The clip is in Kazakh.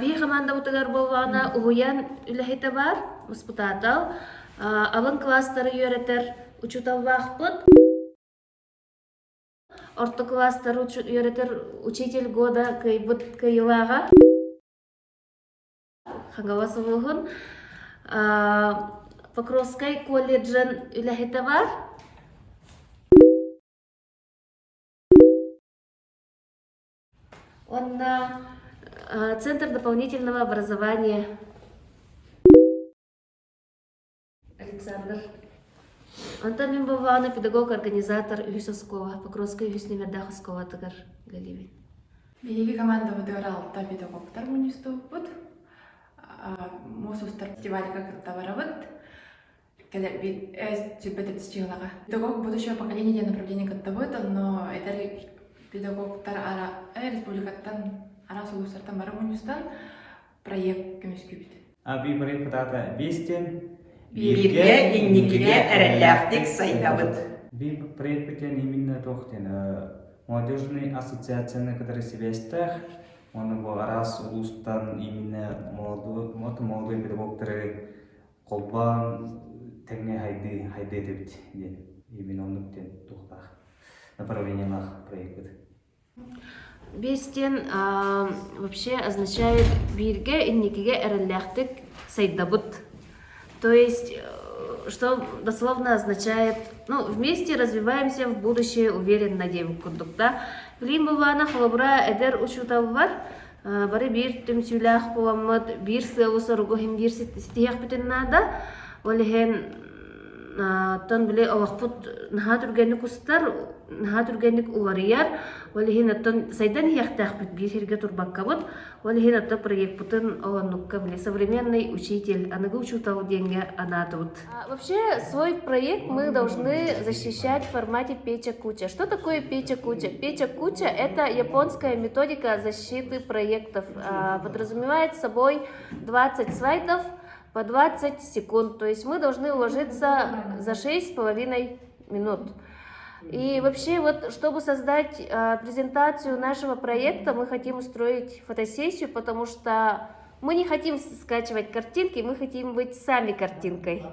Би команда утагар болвана уян үлэхите бар, муспутатал. Алын класстары йöretер учуталвахпыт. Орто класстары йöретер учитель года кайбыт кайылага. Хангавасы болғын. Покровской колледжен үлэхите бар. Он Центр дополнительного образования. Александр. Антон Мимбована, педагог-организатор Юсоскова, Покровской Юснемердаховского тагар Галивин. Биги команда выдавал та педагогтар мунистовбут. Мосустар фестиваль как товаровод. Когда бит тюбетет стилага. Педагог будущего поколения направления каттавод, но это педагогтар республикаттан ара сулустартан бары мунистан проект көмөскүбүт. Би проект патата бестен Бирге инникиге эрелляхтик сайдабыт. Би проект патен именно тохтен молодежный ассоциацияны который связьтах. Он был раз улустан именно молодой педагогтары колбан тегне хайды депт. Именно он тен тухтах направлениях проект. Бестен вообще означает бирге инникиге эрелляхтик сайдабыт. То есть, что дословно означает, вместе развиваемся в будущее, уверен, надеем курдукта. Глим бывана халабра эдер учуталвар, бары бир түмсүлях буламмат, бир сылу соргохим бир стихях битен нада, олихен тон биле авахпут наха түргенник устар, наха түргенник уларияр, олихен аттон сайдан яхтах бит бир херге турбаккабыт, олихен атта проект бутын оланнукка биле современный учитель, анагы учутал деньги анатут. Вообще свой проект мы должны защищать в формате печа-куча. Что такое печа-куча? Печа-куча — это японская методика защиты проектов. Подразумевает собой 20 слайдов по 20 секунд. То есть мы должны уложиться за 6,5 минут. И вообще, чтобы создать презентацию нашего проекта, мы хотим устроить фотосессию, потому что мы не хотим скачивать картинки, мы хотим быть сами картинкой.